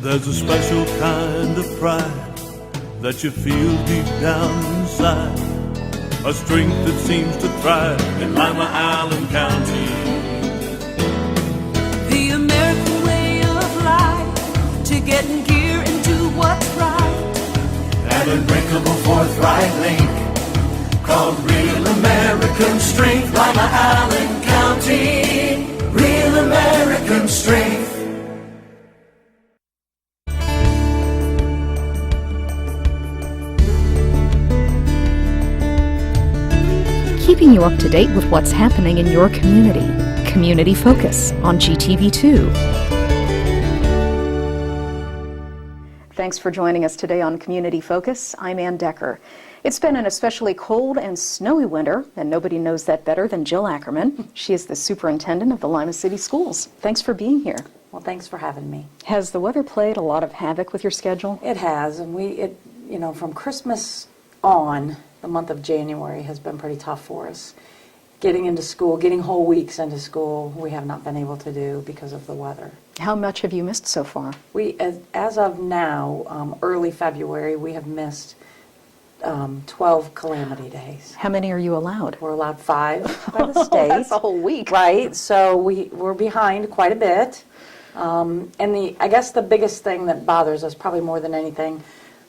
There's a special kind of pride that you feel deep down inside, a strength that seems to thrive in Lima, Allen County. The American way of life, to get in gear and do what's right. An unbreakable forthright link called real American strength. Lima, Allen County, real American strength. Keeping you up to date with what's happening in your community. Community Focus on GTV2. Thanks for joining us today on Community Focus. I'm Ann Decker. It's been an especially cold and snowy winter, and nobody knows that better than Jill Ackerman. She is the superintendent of the Lima City Schools. Thanks for being here. Well, thanks for having me. Has the weather played a lot of havoc with your schedule? It has, and from Christmas on, the month of January has been pretty tough for us. Getting into school, getting whole weeks into school, we have not been able to do because of the weather. How much have you missed so far? As of now, early February, we have missed 12 calamity days. How many are you allowed? We're allowed 5 by the state. That's a whole week. Right, so we're behind quite a bit. And I guess the biggest thing that bothers us, probably more than anything,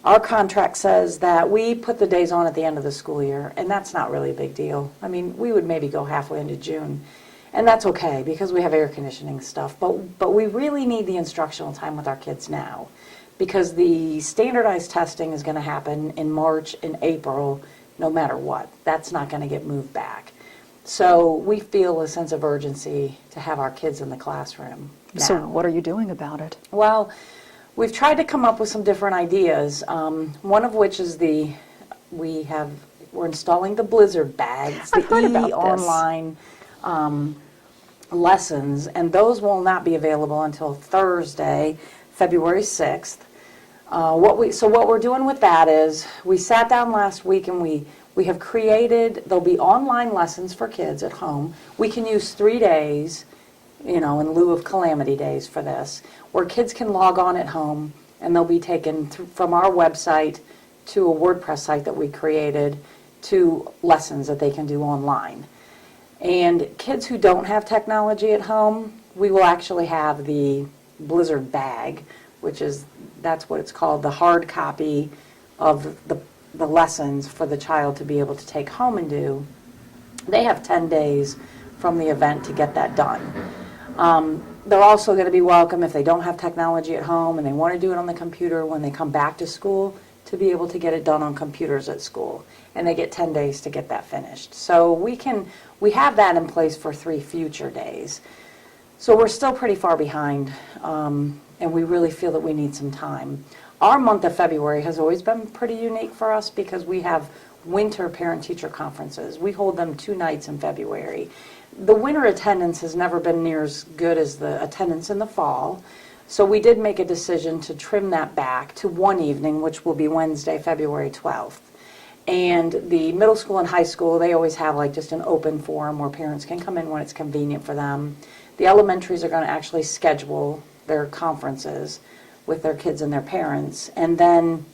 our contract says that we put the days on at the end of the school year, and that's not really a big deal. I mean, we would maybe go halfway into June, and that's okay because we have air conditioning stuff, but we really need the instructional time with our kids now because the standardized testing is going to happen in March and April no matter what. That's not going to get moved back. So we feel a sense of urgency to have our kids in the classroom now. So what are you doing about it? Well, we've tried to come up with some different ideas, one of which is we're installing the Blizzard bags, I've heard about this. online lessons, and those will not be available until Thursday, February 6th. What we're doing with that is we sat down last week and we have created, there'll be online lessons for kids at home. We can use 3 days, in lieu of calamity days for this, where kids can log on at home and they'll be taken from our website to a WordPress site that we created to lessons that they can do online. And kids who don't have technology at home, we will actually have the Blizzard bag, that's what it's called, the hard copy of the lessons for the child to be able to take home and do. They have 10 days from the event to get that done. They're also going to be welcome if they don't have technology at home and they want to do it on the computer when they come back to school to be able to get it done on computers at school. And they get 10 days to get that finished. So we have that in place for 3 future days. So we're still pretty far behind, and we really feel that we need some time. Our month of February has always been pretty unique for us because we have winter parent-teacher conferences. We hold them 2 nights in February. The winter attendance has never been near as good as the attendance in the fall, so we did make a decision to trim that back to 1 evening, which will be Wednesday, February 12th. And the middle school and high school, they always have just an open forum where parents can come in when it's convenient for them. The elementaries are going to actually schedule their conferences with their kids and their parents, and then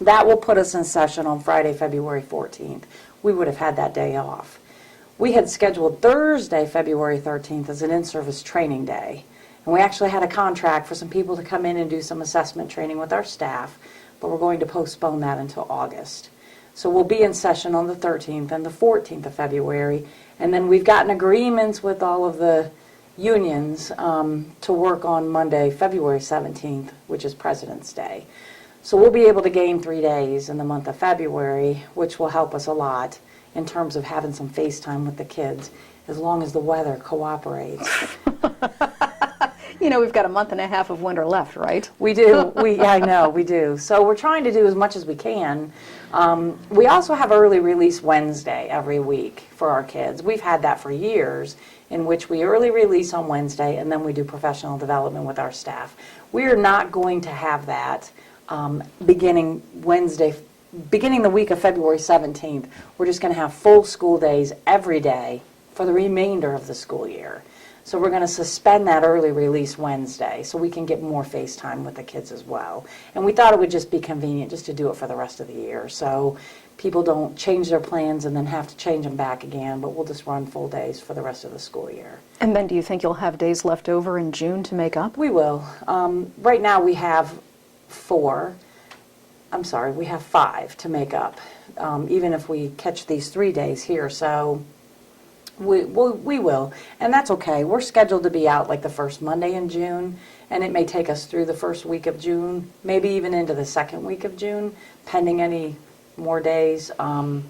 that will put us in session on Friday, February 14th. We would have had that day off. We had scheduled Thursday, February 13th as an in-service training day. And we actually had a contract for some people to come in and do some assessment training with our staff, but we're going to postpone that until August. So we'll be in session on the 13th and the 14th of February, and then we've gotten agreements with all of the unions to work on Monday, February 17th, which is President's Day. So we'll be able to gain 3 days in the month of February, which will help us a lot in terms of having some FaceTime with the kids, as long as the weather cooperates. We've got a month and a half of winter left, right? We do. I know, we do. So we're trying to do as much as we can. We also have Early Release Wednesday every week for our kids. We've had that for years, in which we early release on Wednesday, and then we do professional development with our staff. We are not going to have that beginning the week of February 17th. We're just going to have full school days every day for the remainder of the school year. So we're going to suspend that early release Wednesday so we can get more FaceTime with the kids as well. And we thought it would just be convenient just to do it for the rest of the year. So people don't change their plans and then have to change them back again, but we'll just run full days for the rest of the school year. And then do you think you'll have days left over in June to make up? We will. Right now we have we have 5 to make up, even if we catch these 3 days here. So we will, and that's okay. We're scheduled to be out like the first Monday in June, and it may take us through the first week of June, maybe even into the second week of June, pending any more days. And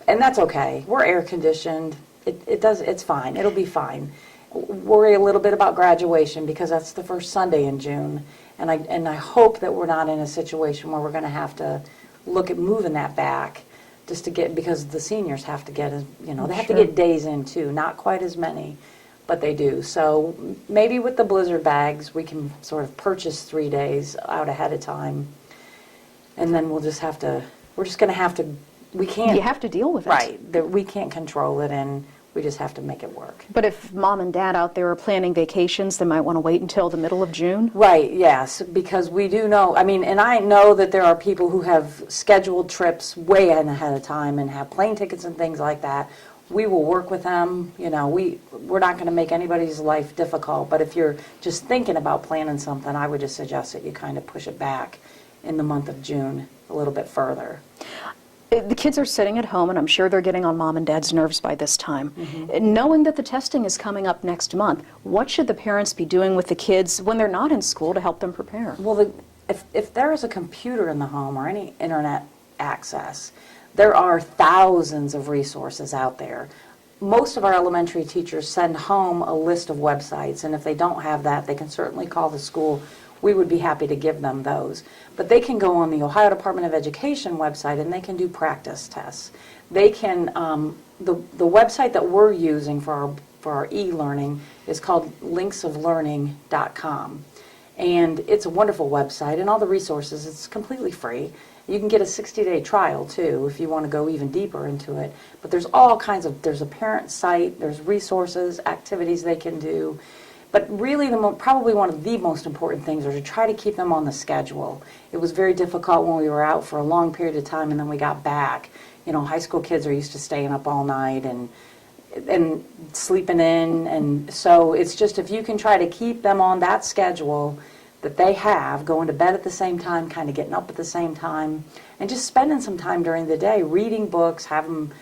that's okay. We're air conditioned. It's fine. It'll be fine. Worry a little bit about graduation because that's the first Sunday in June, and I hope that we're not in a situation where we're going to have to look at moving that back. Just to get, because the seniors have to get, they have to get days in too, not quite as many, but they do. So maybe with the blizzard bags, we can sort of purchase 3 days out ahead of time, and then we're just going to have to, we can't. You have to deal with it. Right, we can't control it, and we just have to make it work. But if mom and dad out there are planning vacations, they might want to wait until the middle of June? Right, yes, because we do know, and I know that there are people who have scheduled trips way ahead of time and have plane tickets and things like that. We will work with them, we're not going to make anybody's life difficult, but if you're just thinking about planning something, I would just suggest that you kind of push it back in the month of June a little bit further. The kids are sitting at home, and I'm sure they're getting on mom and dad's nerves by this time. Knowing that the testing is coming up next month, what should the parents be doing with the kids when they're not in school to help them prepare? Well, if there is a computer in the home or any internet access, there are thousands of resources out there. Most of our elementary teachers send home a list of websites, and if they don't have that, they can certainly call the school. We would be happy to give them those. But they can go on the Ohio Department of Education website and they can do practice tests. They can, the website that we're using for our e-learning is called linksoflearning.com. And it's a wonderful website, and all the resources, it's completely free. You can get a 60-day trial too if you want to go even deeper into it. But there's all kinds of, there's a parent site, there's resources, activities they can do. But really, probably one of the most important things are to try to keep them on the schedule. It was very difficult when we were out for a long period of time and then we got back. High school kids are used to staying up all night and sleeping in. And so it's just, if you can try to keep them on that schedule that they have, going to bed at the same time, kind of getting up at the same time, and just spending some time during the day, reading books, have them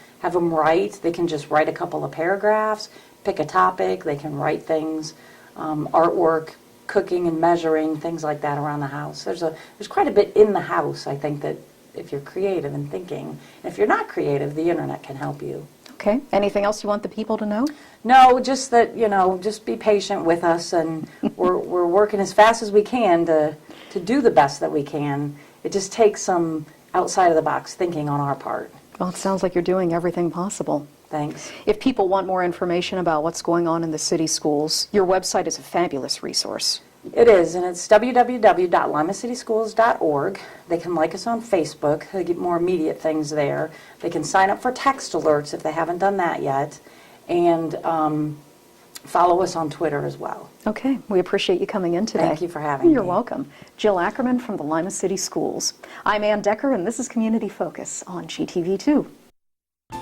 write. They can just write a couple of paragraphs, pick a topic, they can write things. Artwork, cooking and measuring, things like that around the house. There's quite a bit in the house, I think, that if you're creative and thinking. And if you're not creative, the internet can help you. Okay. Anything else you want the people to know? No, just that, just be patient with us, and we're working as fast as we can to do the best that we can. It just takes some outside of the box thinking on our part. Well, it sounds like you're doing everything possible. Thanks. If people want more information about what's going on in the city schools, your website is a fabulous resource. It is, and it's www.limacitysschools.org. They can like us on Facebook. They get more immediate things there. They can sign up for text alerts if they haven't done that yet, and follow us on Twitter as well. Okay, we appreciate you coming in today. Thank you for having me. You're welcome. Jill Ackerman from the Lima City Schools. I'm Ann Decker, and this is Community Focus on GTV2.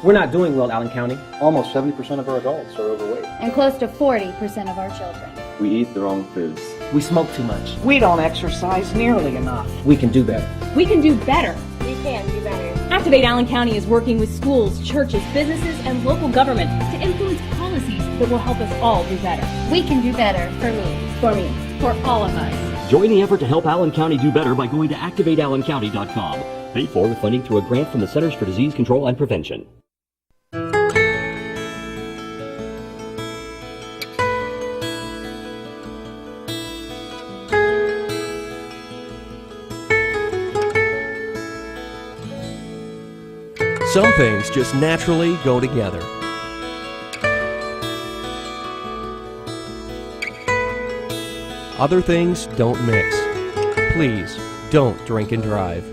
We're not doing well, Allen County. Almost 70% of our adults are overweight. And close to 40% of our children. We eat the wrong foods. We smoke too much. We don't exercise nearly enough. We can do better. We can do better. We can do better. Activate Allen County is working with schools, churches, businesses, and local government to influence policies that will help us all do better. We can do better for me. For me. For all of us. Join the effort to help Allen County do better by going to activateallencounty.com. Paid for with funding through a grant from the Centers for Disease Control and Prevention. Some things just naturally go together. Other things don't mix. Please, don't drink and drive.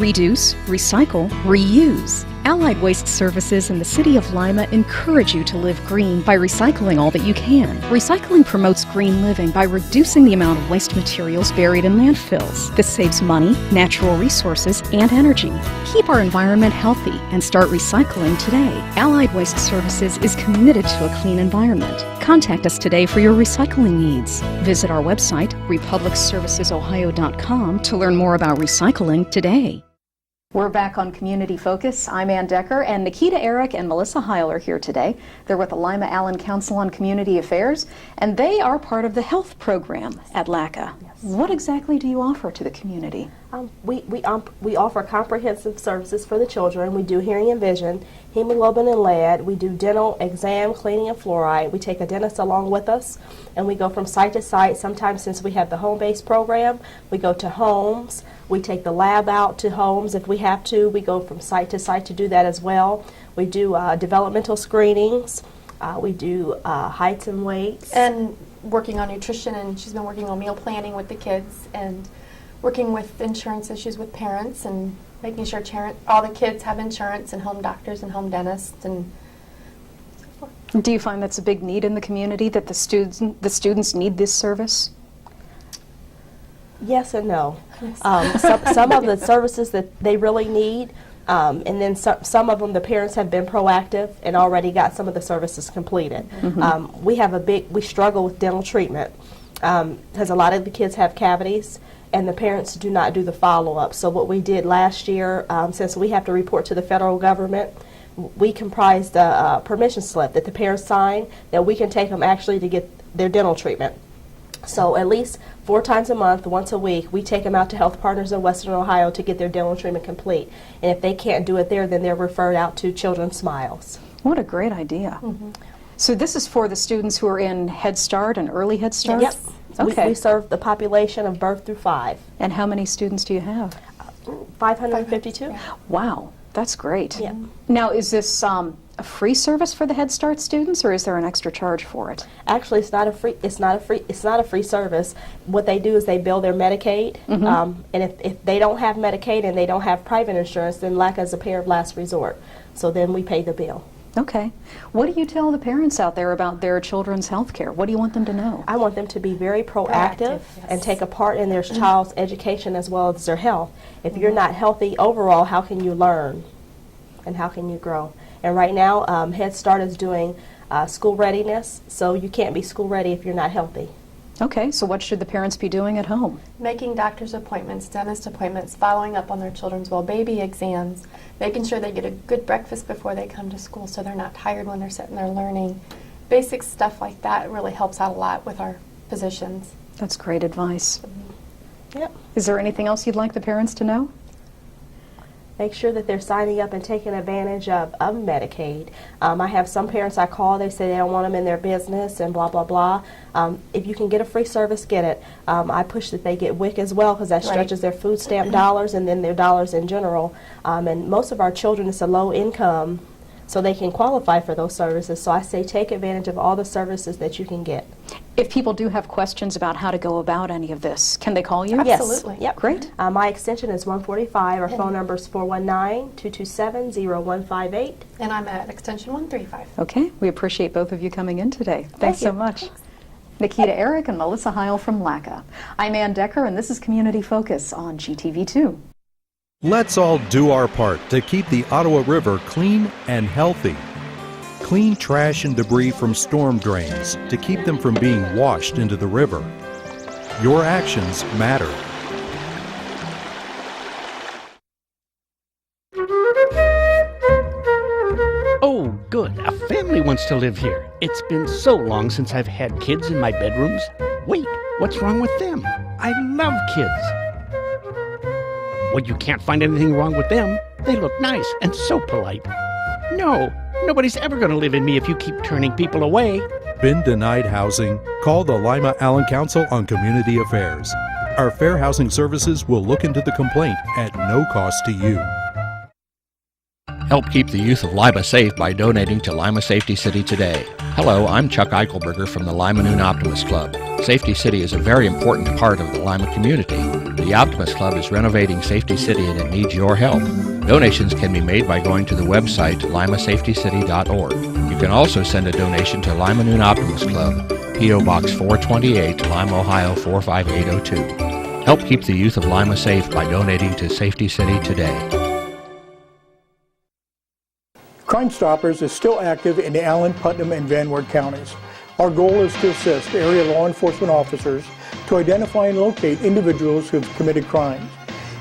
Reduce, recycle, reuse. Allied Waste Services and the City of Lima encourage you to live green by recycling all that you can. Recycling promotes green living by reducing the amount of waste materials buried in landfills. This saves money, natural resources, and energy. Keep our environment healthy and start recycling today. Allied Waste Services is committed to a clean environment. Contact us today for your recycling needs. Visit our website, republicservicesohio.com, to learn more about recycling today. We're back on Community Focus. I'm Ann Decker, and Nikita, Erik, and Melissa Heil are here today. They're with the Lima-Allen Council on Community Affairs, and they are part of the health program at LACCA. Yes. What exactly do you offer to the community? We offer comprehensive services for the children. We do hearing and vision, hemoglobin and lead. We do dental, exam, cleaning, and fluoride. We take a dentist along with us, and we go from site to site. Sometimes, since we have the home-based program, we go to homes. We take the lab out to homes if we have to. We go from site to site to do that as well. We do developmental screenings. We do heights and weights. And working on nutrition, and she's been working on meal planning with the kids and working with insurance issues with parents and making sure all the kids have insurance and home doctors and home dentists and so forth. Do you find that's a big need in the community, that the students need this service? Yes and no. Some of the services that they really need, and then some of them the parents have been proactive and already got some of the services completed. Mm-hmm. We struggle with dental treatment because a lot of the kids have cavities and the parents do not do the follow-up. So what we did last year, since we have to report to the federal government, we comprised a permission slip that the parents sign that we can take them actually to get their dental treatment. So at least 4 times a month, once a week, we take them out to Health Partners in Western Ohio to get their dental treatment complete. And if they can't do it there, then they're referred out to Children's Smiles. What a great idea. Mm-hmm. So this is for the students who are in HeadStart and early Head Start? Yep. Okay. We serve the population of birth through 5. And how many students do you have? 552. Wow, that's great. Yeah. Now, is this a free service for the Head Start students, or is there an extra charge for it? Actually, it's not a free service. What they do is they bill their Medicaid, mm-hmm. And if they don't have Medicaid and they don't have private insurance, then LACCA is a payer of last resort. So then we pay the bill. Okay. What do you tell the parents out there about their children's health care? What do you want them to know? I want them to be very proactive yes. and take a part in their child's education as well as their health. If you're not healthy overall, how can you learn and how can you grow? And right now, Head Start is doing school readiness, so you can't be school ready if you're not healthy. Okay, so what should the parents be doing at home? Making doctor's appointments, dentist appointments, following up on their children's baby exams, making sure they get a good breakfast before they come to school so they're not tired when they're sitting there learning. Basic stuff like that really helps out a lot with our physicians. That's great advice. Yep. Is there anything else you'd like the parents to know? Make sure that they're signing up and taking advantage of Medicaid. I have some parents I call, they say they don't want them in their business and blah, blah, blah. If you can get a free service, get it. I push that they get WIC as well because that stretches their food stamp dollars and then their dollars in general. And most of our children, it's a low income, so they can qualify for those services. So I say take advantage of all the services that you can get. If people do have questions about how to go about any of this, can they call you? Absolutely. Yes. Yep. Great. My extension is 145. Our phone number is 419-227-0158. And I'm at extension 135. Okay. We appreciate both of you coming in today. Thanks so much. Thanks. Nikita, Erik, and Melissa Heil from LACCA. I'm Ann Decker, and this is Community Focus on GTV2. Let's all do our part to keep the Ottawa River clean and healthy. Clean trash and debris from storm drains to keep them from being washed into the river. Your actions matter. Oh, good. A family wants to live here. It's been so long since I've had kids in my bedrooms. Wait, what's wrong with them? I love kids. Well, you can't find anything wrong with them. They look nice and so polite. No, nobody's ever going to live in me if you keep turning people away. Been denied housing? Call the Lima-Allen Council on Community Affairs. Our fair housing services will look into the complaint at no cost to you. Help keep the youth of Lima safe by donating to Lima Safety City today. Hello, I'm Chuck Eichelberger from the Lima Noon Optimist Club. Safety City is a very important part of the Lima community. The Optimist Club is renovating Safety City and it needs your help. Donations can be made by going to the website limasafetycity.org. You can also send a donation to Lima Noon Optimist Club, P.O. Box 428, Lima, Ohio 45802. Help keep the youth of Lima safe by donating to Safety City today. Crime Stoppers is still active in the Allen, Putnam, and Van Wert counties. Our goal is to assist area law enforcement officers to identify and locate individuals who have committed crimes.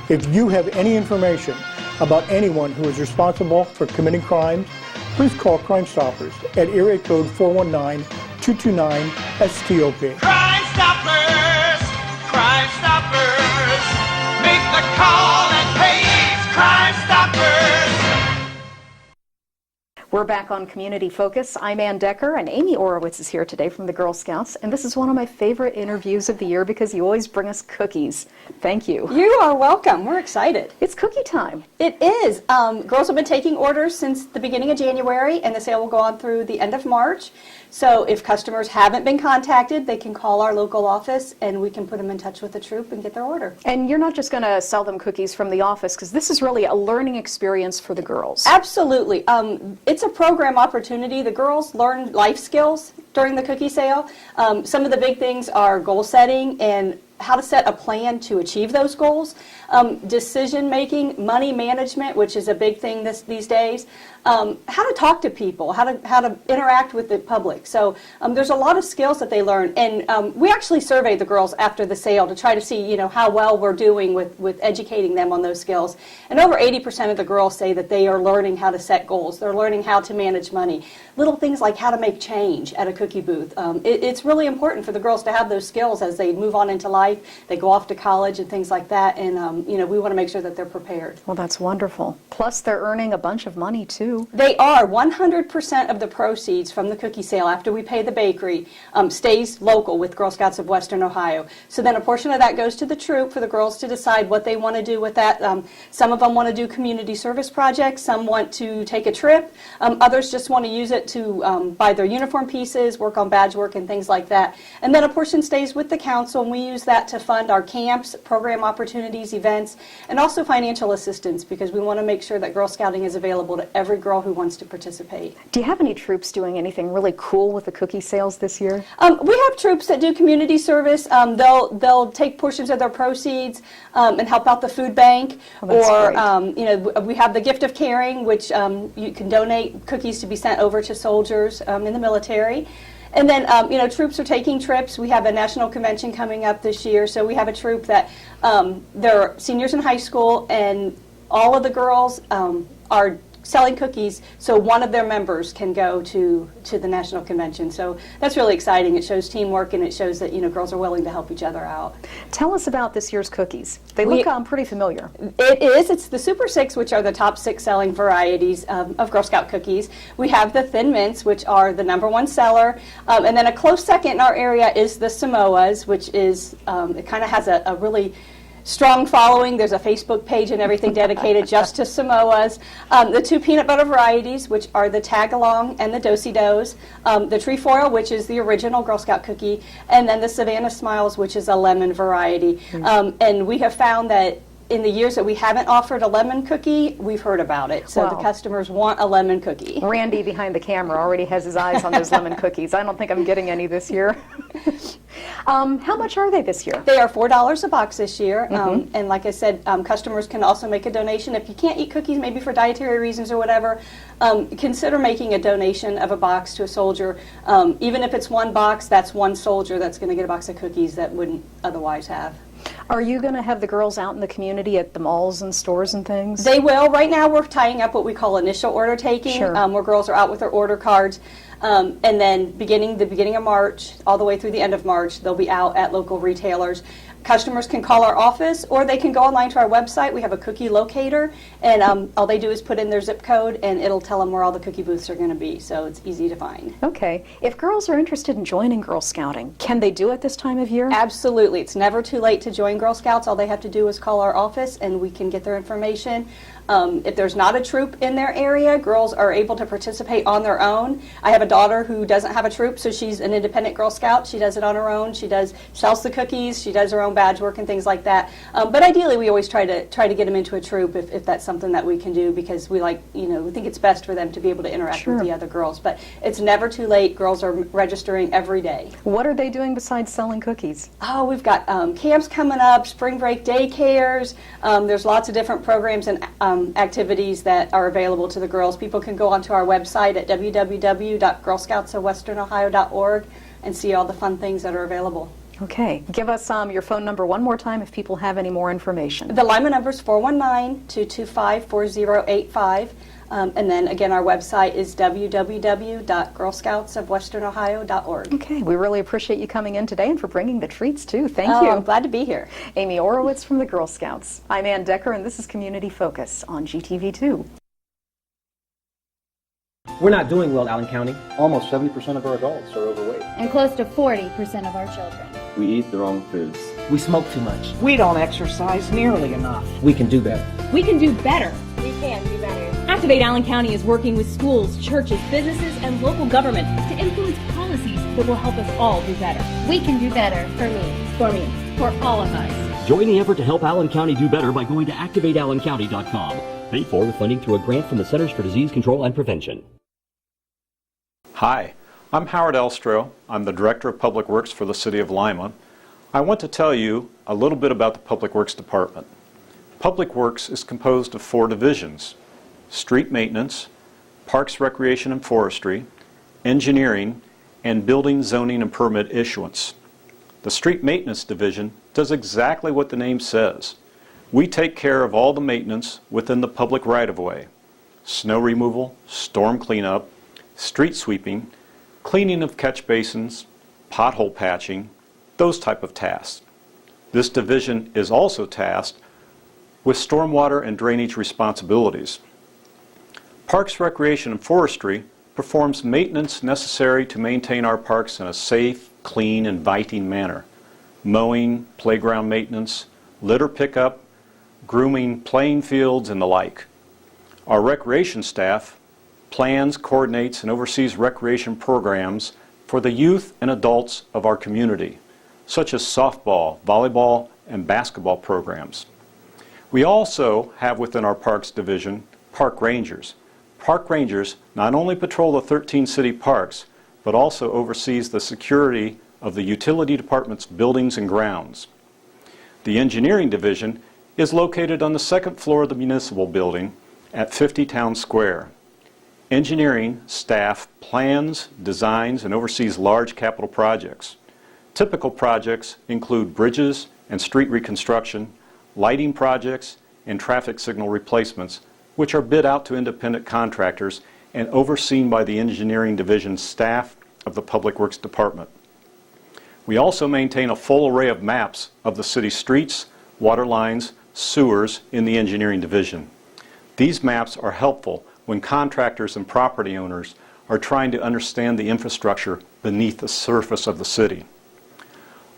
If you have any information about anyone who is responsible for committing crimes, please call Crime Stoppers at area code 419-229-STOP. Crime Stoppers! Crime Stoppers! Make the call and pay it! Crime Stoppers! We're back on Community Focus. I'm Ann Decker, and Amy Oravitz is here today from the Girl Scouts. And this is one of my favorite interviews of the year because you always bring us cookies. Thank you. You are welcome. We're excited. It's cookie time. It is. Girls have been taking orders since the beginning of January, and the sale will go on through the end of March. So if customers haven't been contacted, they can call our local office, and we can put them in touch with the troop and get their order. And you're not just going to sell them cookies from the office, because this is really a learning experience for the girls. Absolutely. It's a program opportunity. The girls learn life skills during the cookie sale. Some of the big things are goal setting and how to set a plan to achieve those goals, decision making, money management, which is a big thing these days, how to talk to people, how to interact with the public. So there's a lot of skills that they learn, and we actually surveyed the girls after the sale to try to see, how well we're doing with educating them on those skills. And over 80% of the girls say that they are learning how to set goals. They're learning how to manage money. Little things like how to make change at a cookie booth. It's really important for the girls to have those skills as they move on into life. They go off to college and things like that, and we want to make sure that they're prepared. Well, that's wonderful. Plus, they're earning a bunch of money, too. They are. 100% of the proceeds from the cookie sale, after we pay the bakery, stays local with Girl Scouts of Western Ohio. So then a portion of that goes to the troop for the girls to decide what they want to do with that. Some of them want to do community service projects. Some want to take a trip. Others just want to use it to buy their uniform pieces, work on badge work, and things like that. And then a portion stays with the council, and we use that to fund our camps, program opportunities, events, and also financial assistance, because we want to make sure that Girl Scouting is available to every girl who wants to participate. Do you have any troops doing anything really cool with the cookie sales this year? We have troops that do community service. They'll take portions of their proceeds and help out the food bank. Or we have the gift of caring, which you can donate cookies to be sent over to soldiers in the military. And then, troops are taking trips. We have a national convention coming up this year, so we have a troop that they're seniors in high school, and all of the girls are selling cookies, so one of their members can go to the national convention. So that's really exciting. It shows teamwork, and it shows that girls are willing to help each other out. Tell us about this year's cookies. They look pretty familiar. It is. It's the Super 6, which are the top 6 selling varieties of Girl Scout cookies. We have the Thin Mints, which are the #1 seller, and then a close second in our area is the Samoas, which is it kind of has a really strong following. There's a Facebook page and everything dedicated just to Samoas. The 2 peanut butter varieties, which are the Tag-Along and the Do-Si-Dos. The Trefoil, which is the original Girl Scout cookie. And then the Savannah Smiles, which is a lemon variety. And we have found that in the years that we haven't offered a lemon cookie, we've heard about it. So the customers want a lemon cookie. Randy behind the camera already has his eyes on those lemon cookies. I don't think I'm getting any this year. How much are they this year? They are $4 a box this year. And like I said, customers can also make a donation. If you can't eat cookies, maybe for dietary reasons or whatever, consider making a donation of a box to a soldier. Even if it's 1 box, that's 1 soldier that's going to get a box of cookies that wouldn't otherwise have. Are you going to have the girls out in the community at the malls and stores and things? They will. Right now we're tying up what we call initial order taking, where girls are out with their order cards. And then the beginning of March, all the way through the end of March, they'll be out at local retailers. Customers can call our office, or they can go online to our website. We have a cookie locator, and all they do is put in their zip code, and it'll tell them where all the cookie booths are going to be, so it's easy to find. Okay. If girls are interested in joining Girl Scouting, can they do it this time of year? Absolutely. It's never too late to join Girl Scouts. All they have to do is call our office, and we can get their information. If there's not a troop in their area, girls are able to participate on their own. I have a daughter who doesn't have a troop, so she's an independent Girl Scout. She does it on her own. She sells the cookies. She does her own badge work and things like that. But ideally, we always try to get them into a troop if that's something that we can do, because we think it's best for them to be able to interact with the other girls. But it's never too late. Girls are registering every day. What are they doing besides selling cookies? Oh, we've got camps coming up, spring break daycares. There's lots of different programs and activities that are available to the girls. People can go onto our website at www.girlscoutsofwesternohio.org and see all the fun things that are available. Okay. Give us your phone number one more time if people have any more information. The Lima number is 419-225-4085. And then again, our website is www.girlscoutsofwesternohio.org. Okay, we really appreciate you coming in today and for bringing the treats too. Thank you. I'm glad to be here. Amy Oravitz from the Girl Scouts. I'm Ann Decker, and this is Community Focus on GTV2. We're not doing well, Allen County. Almost 70% of our adults are overweight. And close to 40% of our children. We eat the wrong foods. We smoke too much. We don't exercise nearly enough. We can do better. We can do better. We can do better. Activate Allen County is working with schools, churches, businesses, and local government to influence policies that will help us all do better. We can do better for me. For me. For all of us. Join the effort to help Allen County do better by going to activateallencounty.com. Paid for with funding through a grant from the Centers for Disease Control and Prevention. Hi, I'm Howard Elstro. I'm the Director of Public Works for the City of Lima. I want to tell you a little bit about the Public Works Department. Public Works is composed of 4 divisions: street maintenance, parks, recreation and forestry, engineering, and building, zoning, and permit issuance. The street maintenance division does exactly what the name says. We take care of all the maintenance within the public right-of-way: snow removal, storm cleanup, street sweeping, cleaning of catch basins, pothole patching, those type of tasks. This division is also tasked with stormwater and drainage responsibilities. Parks, Recreation, and Forestry performs maintenance necessary to maintain our parks in a safe, clean, inviting manner: mowing, playground maintenance, litter pickup, grooming playing fields, and the like. Our recreation staff plans, coordinates, and oversees recreation programs for the youth and adults of our community, such as softball, volleyball, and basketball programs. We also have within our Parks Division park rangers. Park rangers not only patrol the 13 city parks, but also oversees the security of the utility department's buildings and grounds. The Engineering Division is located on the 2nd floor of the municipal building at 50 Town Square. Engineering staff plans, designs, and oversees large capital projects. Typical projects include bridges and street reconstruction, lighting projects, and traffic signal replacements, which are bid out to independent contractors and overseen by the Engineering Division staff of the Public Works Department. We also maintain a full array of maps of the city's streets, water lines, sewers in the Engineering Division. These maps are helpful when contractors and property owners are trying to understand the infrastructure beneath the surface of the city.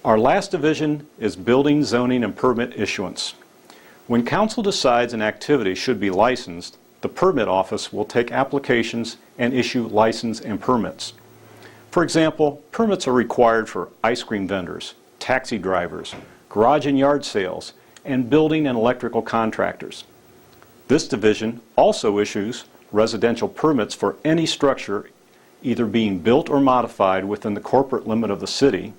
Our last division is building, zoning, and permit issuance. When council decides an activity should be licensed, the permit office will take applications and issue license and permits. For example, permits are required for ice cream vendors, taxi drivers, garage and yard sales, and building and electrical contractors. This division also issues residential permits for any structure either being built or modified within the corporate limit of the city,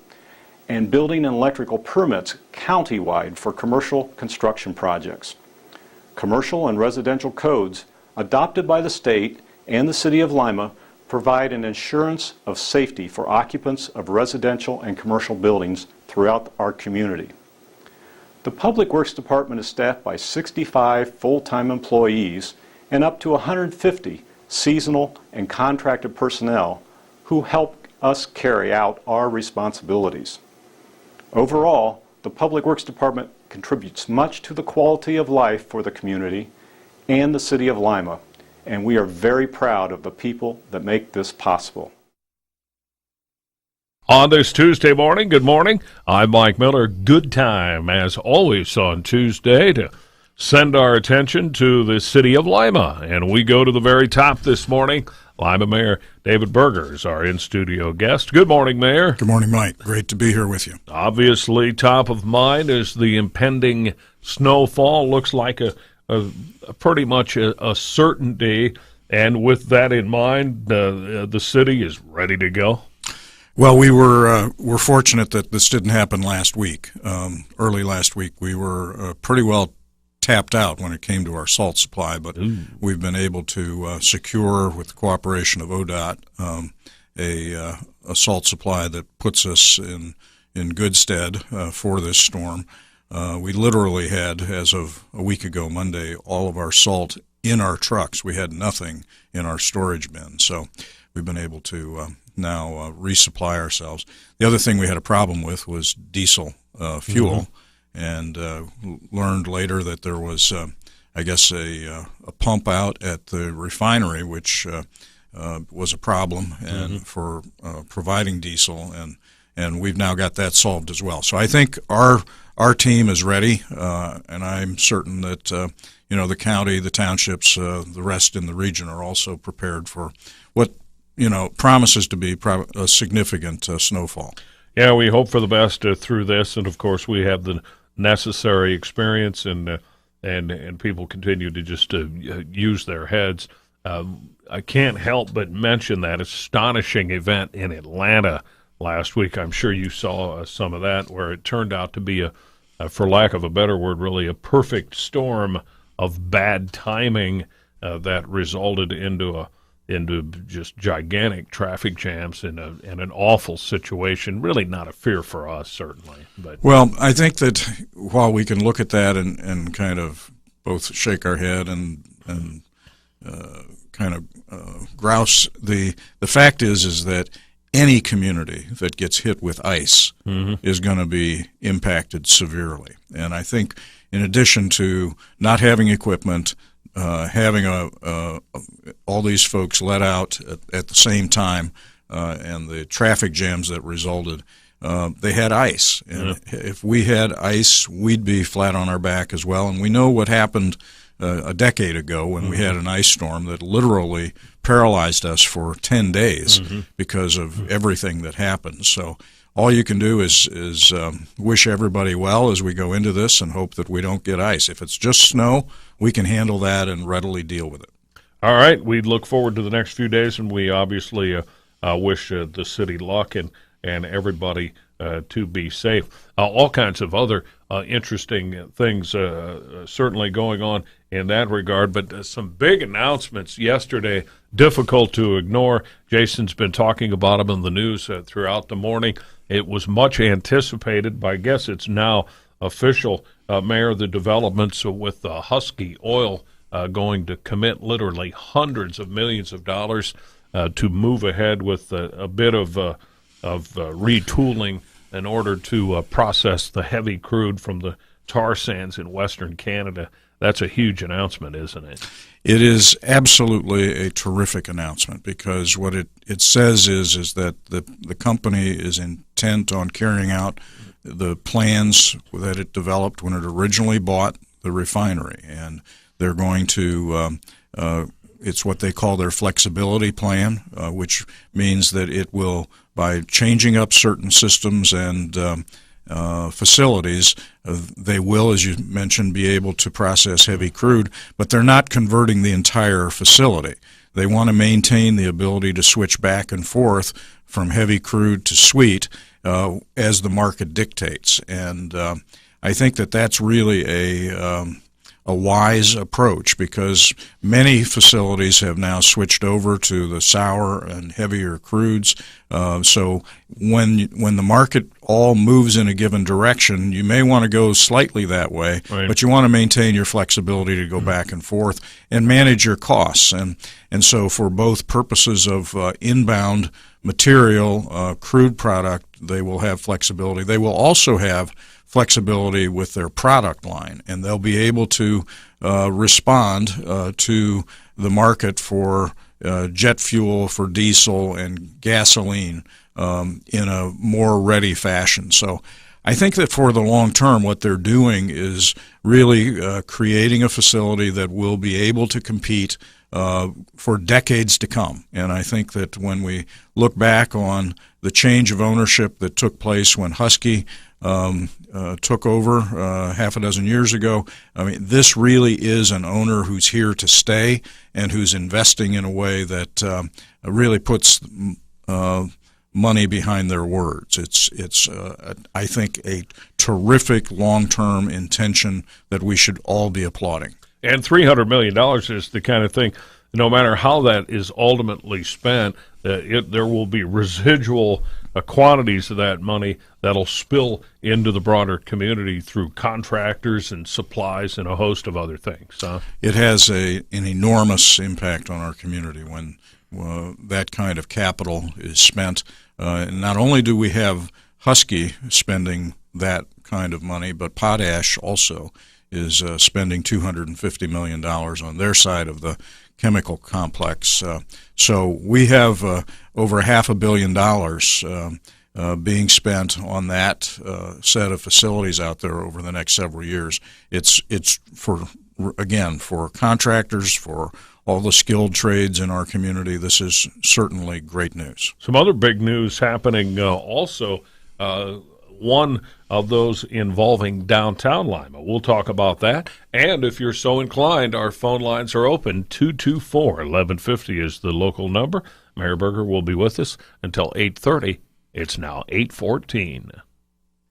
and building and electrical permits countywide for commercial construction projects. Commercial and residential codes adopted by the state and the City of Lima provide an assurance of safety for occupants of residential and commercial buildings throughout our community. The Public Works Department is staffed by 65 full-time employees and up to 150 seasonal and contracted personnel who help us carry out our responsibilities. Overall, the Public Works Department contributes much to the quality of life for the community and the City of Lima, and we are very proud of the people that make this possible. On this Tuesday morning, good morning. I'm Mike Miller. Good time, as always, on Tuesday to send our attention to the city of Lima, and we go to the very top this morning. Lima Mayor David Berger is our in-studio guest. Good morning, Mayor. Good morning, Mike. Great to be here with you. Obviously, top of mind is the impending snowfall. Looks like a pretty much a certainty, and with that in mind, the city is ready to go. Well, we're fortunate that this didn't happen last week. Early last week, we were pretty well tapped out when it came to our salt supply, but we've been able to secure, with the cooperation of ODOT, a salt supply that puts us in good stead for this storm. We literally had, as of a week ago Monday, all of our salt in our trucks. We had nothing in our storage bin, so we've been able to now resupply ourselves. The other thing we had a problem with was diesel fuel. And learned later that there was, I guess, a pump out at the refinery, which was a problem and for providing diesel, and we've now got that solved as well. So I think our team is ready, and I'm certain that the county, the townships, the rest in the region are also prepared for what promises to be a significant snowfall. Yeah, we hope for the best through this, and of course we have the necessary experience, and people continue to just use their heads. I can't help but mention that astonishing event in Atlanta last week. I'm sure you saw some of that, where it turned out to be for lack of a better word, really a perfect storm of bad timing that resulted into just gigantic traffic jams in an awful situation. Really not a fear for us, certainly. But well, I think that while we can look at that and kind of both shake our head and kind of grouse, the fact is that any community that gets hit with ice is going to be impacted severely. And I think in addition to not having equipment, having all these folks let out at the same time, and the traffic jams that resulted, they had ice. And if we had ice, we'd be flat on our back as well. And we know what happened a decade ago when we had an ice storm that literally paralyzed us for 10 days because of everything that happened. So all you can do is wish everybody well as we go into this and hope that we don't get ice. If it's just snow, we can handle that and readily deal with it. All right. We look forward to the next few days, and we obviously wish the city luck and everybody to be safe. All kinds of other interesting things certainly going on in that regard, but some big announcements yesterday, difficult to ignore. Jason's been talking about them in the news throughout the morning. It was much anticipated, but I guess it's now official, Mayor, the developments with Husky Oil going to commit literally hundreds of millions of dollars to move ahead with a bit of retooling in order to process the heavy crude from the tar sands in Western Canada. That's a huge announcement, isn't it? It is absolutely a terrific announcement, because what it says is that the company is intent on carrying out the plans that it developed when it originally bought the refinery, and they're going to it's what they call their flexibility plan, which means that it will, by changing up certain systems and facilities, they will, as you mentioned, be able to process heavy crude, but they're not converting the entire facility. They want to maintain the ability to switch back and forth from heavy crude to sweet as the market dictates. And I think that that's really a wise approach, because many facilities have now switched over to the sour and heavier crudes. So when the market all moves in a given direction, you may want to go slightly that way, but you want to maintain your flexibility to go back and forth and manage your costs. And so for both purposes of inbound material, crude product, they will have flexibility. They will also have flexibility with their product line, and they'll be able to respond to the market for jet fuel, for diesel and gasoline in a more ready fashion. So I think that for the long term, what they're doing is really creating a facility that will be able to compete for decades to come. And I think that when we look back on the change of ownership that took place when Husky took over half a dozen years ago, I mean, this really is an owner who's here to stay and who's investing in a way that really puts money behind their words. It's I think, a terrific long-term intention that we should all be applauding. And $300 million is the kind of thing, no matter how that is ultimately spent, there will be residual quantities of that money that'll spill into the broader community through contractors and supplies and a host of other things. It has an enormous impact on our community when that kind of capital is spent. And not only do we have Husky spending that kind of money, but Potash also is spending $250 million on their side of the chemical complex. So we have over $500 million being spent on that set of facilities out there over the next several years. It's for contractors, for all the skilled trades in our community. This is certainly great news. Some other big news happening also. One of those involving downtown Lima. We'll talk about that. And if you're so inclined, our phone lines are open. 224-1150 is the local number. Mayor Berger will be with us until 8:30. It's now 8:14.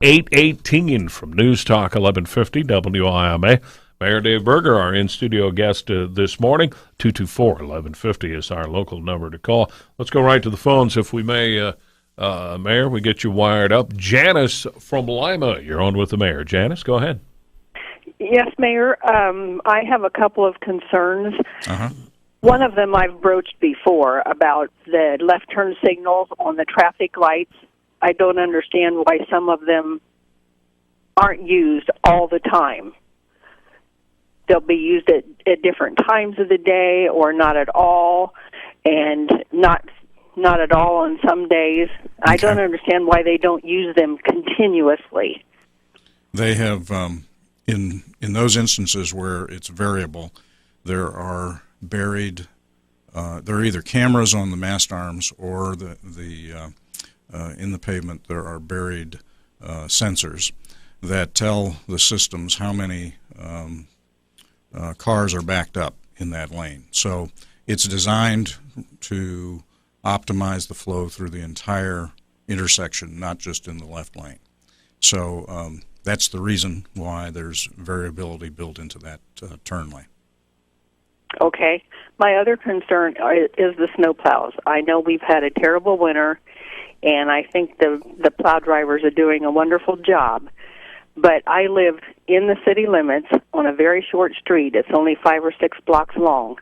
8:18 from News Talk 1150 WIMA. Mayor Dave Berger, our in-studio guest this morning. 224-1150 is our local number to call. Let's go right to the phones, if we may. Mayor, we get you wired up. Janice from Lima, you're on with the mayor. Janice, go ahead. Yes, Mayor. I have a couple of concerns. Uh-huh. One of them I've broached before about the left turn signals on the traffic lights. I don't understand why some of them aren't used all the time. They'll be used at different times of the day or not at all, and not at all on some days. Okay. I don't understand why they don't use them continuously. They have, in those instances where it's variable, there are buried, there are either cameras on the mast arms or in the pavement there are buried sensors that tell the systems how many cars are backed up in that lane. So it's designed to optimize the flow through the entire intersection, not just in the left lane. So that's the reason why there's variability built into that turn lane. Okay. My other concern is the snow plows. I know we've had a terrible winter, and I think the plow drivers are doing a wonderful job. But I live in the city limits on a very short street. It's only 5 or 6 blocks long.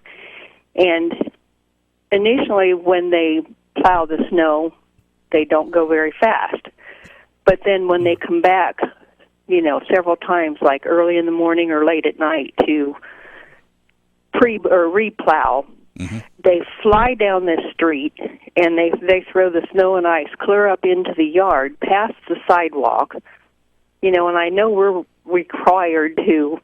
And initially, when they plow the snow, they don't go very fast. But then when they come back, several times, like early in the morning or late at night to re-plow, mm-hmm. They fly down this street and they throw the snow and ice clear up into the yard, past the sidewalk. And I know we're required to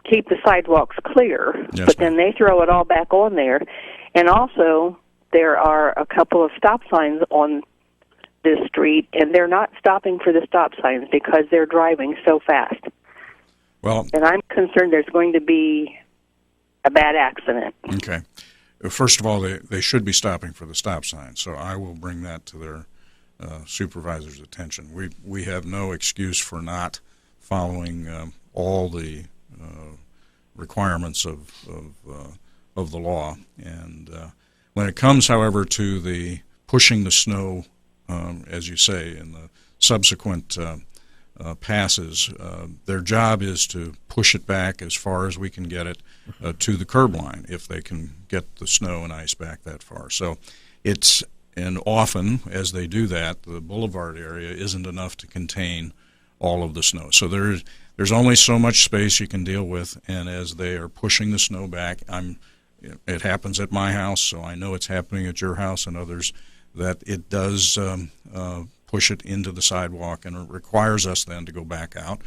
keep the sidewalks clear, yes, but then they throw it all back on there. And also, there are a couple of stop signs on this street, and they're not stopping for the stop signs because they're driving so fast. Well, and I'm concerned there's going to be a bad accident. Okay. First of all, they should be stopping for the stop signs, so I will bring that to their supervisor's attention. We have no excuse for not following all the requirements of the law. And when it comes, however, to the pushing the snow, as you say, in the subsequent passes, their job is to push it back as far as we can get it to the curb line, if they can get the snow and ice back that far. So and often, as they do that, the boulevard area isn't enough to contain all of the snow. So there's only so much space you can deal with, and as they are pushing the snow back, it happens at my house, so I know it's happening at your house and others, that it does push it into the sidewalk, and it requires us then to go back out,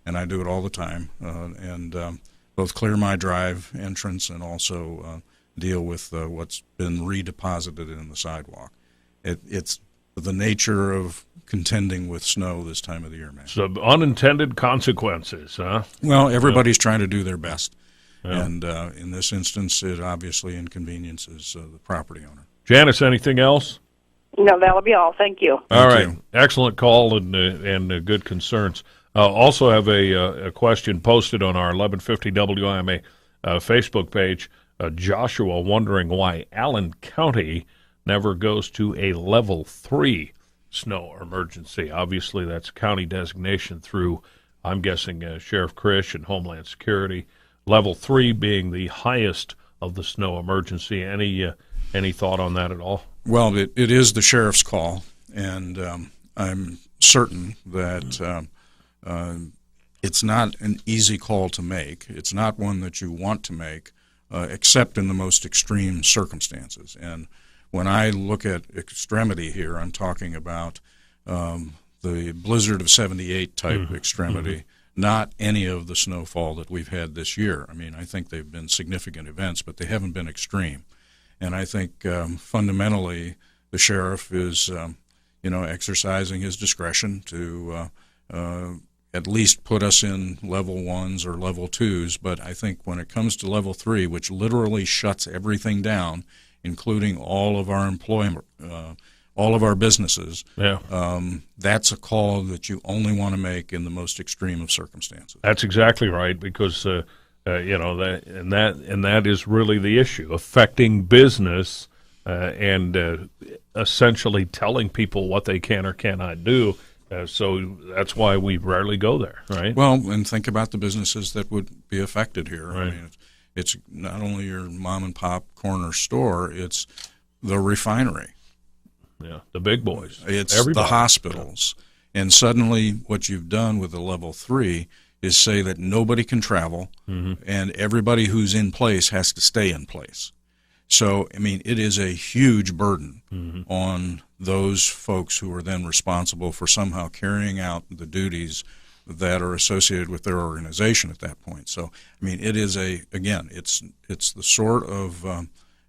and I do it all the time, and both clear my drive entrance and also deal with what's been redeposited in the sidewalk. It's the nature of contending with snow this time of the year, man. So unintended consequences, huh? Well, everybody's trying to do their best. Yeah. And in this instance, it obviously inconveniences the property owner. Janice, anything else? No, that'll be all. Thank you. All right. Excellent call and good concerns. Also have a question posted on our 1150 WIMA Facebook page. Joshua wondering why Allen County never goes to a level 3 snow emergency. Obviously, that's county designation through, I'm guessing, Sheriff Krish and Homeland Security. Level 3 being the highest of the snow emergency. Any thought on that at all? Well, it is the sheriff's call, and I'm certain that it's not an easy call to make. It's not one that you want to make, except in the most extreme circumstances. And when I look at extremity here, I'm talking about the blizzard of 78 type extremity, not any of the snowfall that we've had this year. I mean, I think they've been significant events, but they haven't been extreme. And I think fundamentally the sheriff is, exercising his discretion to at least put us in level 1s or level 2s. But I think when it comes to level 3, which literally shuts everything down, including all of our employment, all of our businesses, that's a call that you only want to make in the most extreme of circumstances. That's exactly right, because that is really the issue, affecting business and essentially telling people what they can or cannot do. So that's why we rarely go there, right? Well, and think about the businesses that would be affected here. Right. I mean, it's not only your mom and pop corner store, it's the refinery. Yeah, the big boys. It's everybody. The hospitals. And suddenly what you've done with the level 3 is say that nobody can travel, and everybody who's in place has to stay in place. So, I mean, it is a huge burden on those folks who are then responsible for somehow carrying out the duties that are associated with their organization at that point. So, I mean, it is it's the sort of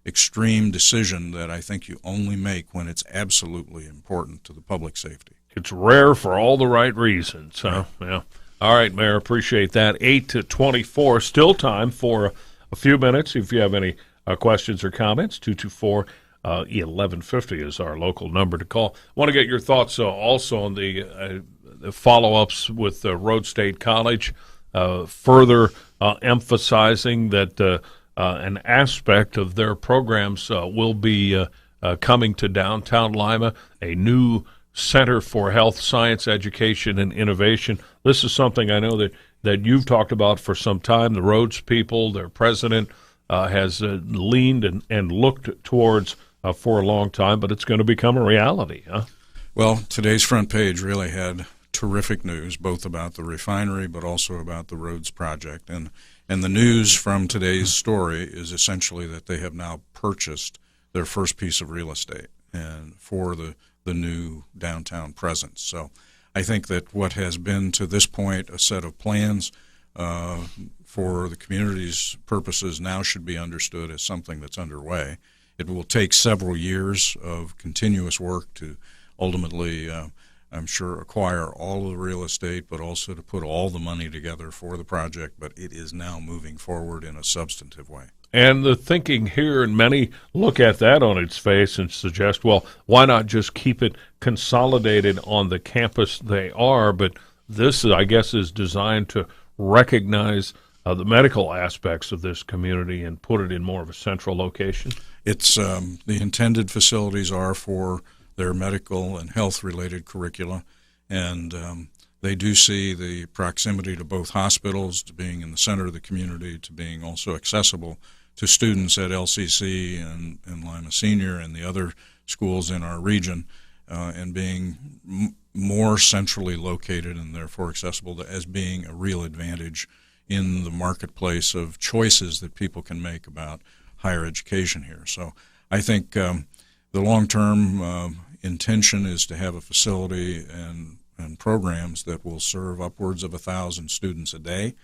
extreme decision that I think you only make when it's absolutely important to the public safety. It's rare for all the right reasons, huh? Yeah. All right, Mayor, appreciate that. 8:24, still time for a few minutes. If you have any questions or comments, 224-1150 is our local number to call. Want to get your thoughts also on the follow-ups with Road State College, further emphasizing that an aspect of their programs will be coming to downtown Lima, a new Center for Health, Science, Education, and Innovation. This is something I know that you've talked about for some time. The Rhodes people, their president, has leaned and looked towards for a long time, but it's going to become a reality, huh? Well, today's front page really had terrific news, both about the refinery but also about the Rhodes project. And the news from today's story is essentially that they have now purchased their first piece of real estate and for the new downtown presence. So I think that what has been to this point a set of plans for the community's purposes now should be understood as something that's underway. It will take several years of continuous work to ultimately, I'm sure, acquire all of the real estate, but also to put all the money together for the project. But it is now moving forward in a substantive way. And the thinking here, and many look at that on its face and suggest, well, why not just keep it consolidated on the campus they are? But this, I guess, is designed to recognize the medical aspects of this community and put it in more of a central location. It's the intended facilities are for their medical and health-related curricula, and they do see the proximity to both hospitals, to being in the center of the community, to being also accessible to students at LCC and Lima Senior and the other schools in our region, and being more centrally located and therefore accessible as being a real advantage in the marketplace of choices that people can make about higher education here. So I think the long-term intention is to have a facility and programs that will serve upwards of 1,000 students a day.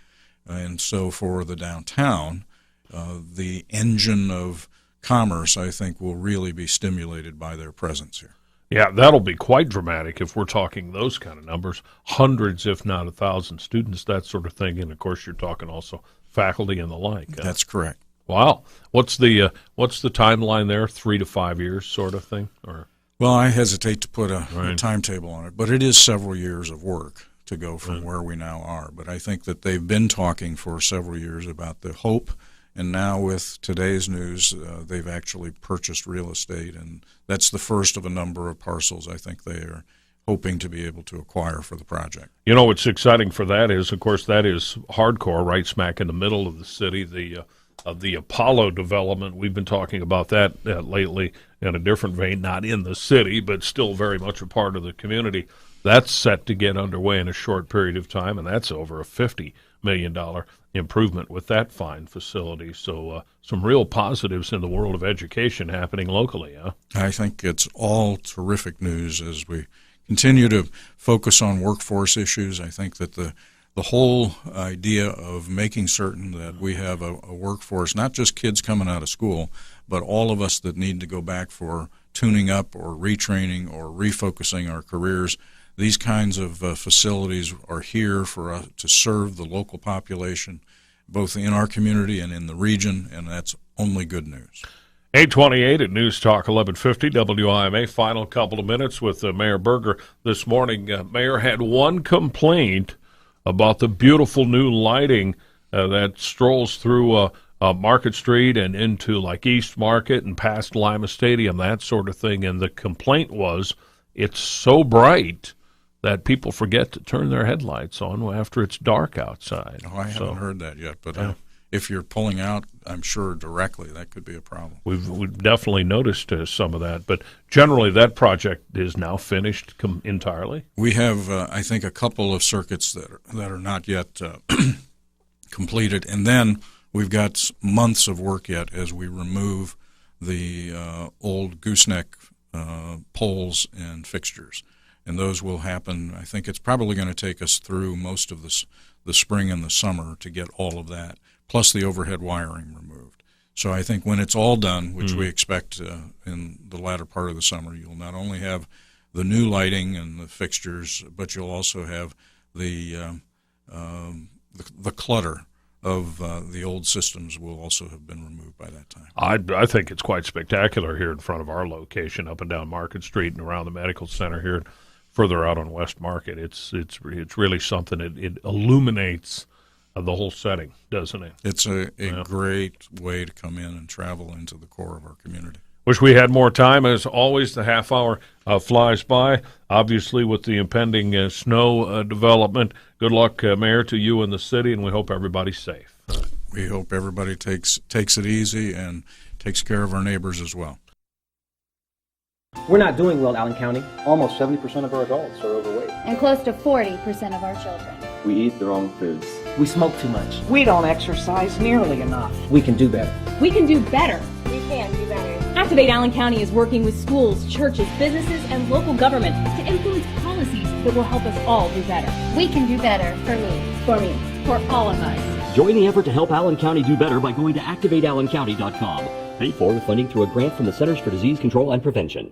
And so for the downtown, the engine of commerce, I think, will really be stimulated by their presence here. Yeah, that'll be quite dramatic if we're talking those kind of numbers. Hundreds, if not 1,000 students, that sort of thing. And, of course, you're talking also faculty and the like. That's correct. Wow. What's the timeline there? 3 to 5 years sort of thing? Or Well, I hesitate to put a timetable on it, but it is several years of work to go from where we now are. But I think that they've been talking for several years about the hope, and now with today's news, they've actually purchased real estate, and that's the first of a number of parcels I think they are hoping to be able to acquire for the project. You know what's exciting for that is, of course, that is hardcore, right smack in the middle of the city, the Apollo development. We've been talking about that lately in a different vein, not in the city, but still very much a part of the community. That's set to get underway in a short period of time, and that's over a $50 million improvement with that fine facility. So some real positives in the world of education happening locally, huh? I think it's all terrific news as we continue to focus on workforce issues. I think that the whole idea of making certain that we have a workforce, not just kids coming out of school, but all of us that need to go back for tuning up or retraining or refocusing our careers. These kinds of facilities are here for us to serve the local population, both in our community and in the region, and that's only good news. 8:28 at News Talk 1150 WIMA. Final couple of minutes with Mayor Berger this morning. Mayor had one complaint about the beautiful new lighting that strolls through Market Street and into like East Market and past Lima Stadium, that sort of thing. And the complaint was it's so bright that people forget to turn their headlights on after it's dark outside. Oh, I haven't heard that yet, but if you're pulling out, I'm sure directly that could be a problem. We've definitely noticed some of that, but generally that project is now finished entirely. We have, I think, a couple of circuits that are not yet completed, and then we've got months of work yet as we remove the old gooseneck poles and fixtures. And those will happen. I think it's probably going to take us through most of the spring and the summer to get all of that, plus the overhead wiring removed. So I think when it's all done, which we expect in the latter part of the summer, you'll not only have the new lighting and the fixtures, but you'll also have the clutter of the old systems will also have been removed by that time. I think it's quite spectacular here in front of our location, up and down Market Street and around the Medical Center here. Further out on West Market, it's really something. It illuminates the whole setting, doesn't it? It's a great way to come in and travel into the core of our community. Wish we had more time. As always, the half hour flies by. Obviously, with the impending snow development, good luck, Mayor, to you and the city, and we hope everybody's safe. We hope everybody takes it easy and takes care of our neighbors as well. We're not doing well, Allen County. Almost 70% of our adults are overweight. And close to 40% of our children. We eat the wrong foods. We smoke too much. We don't exercise nearly enough. We can do better. We can do better. We can do better. Activate Allen County is working with schools, churches, businesses, and local government to influence policies that will help us all do better. We can do better for me. For me. For all of us. Join the effort to help Allen County do better by going to activateallencounty.com. Paid for with funding through a grant from the Centers for Disease Control and Prevention.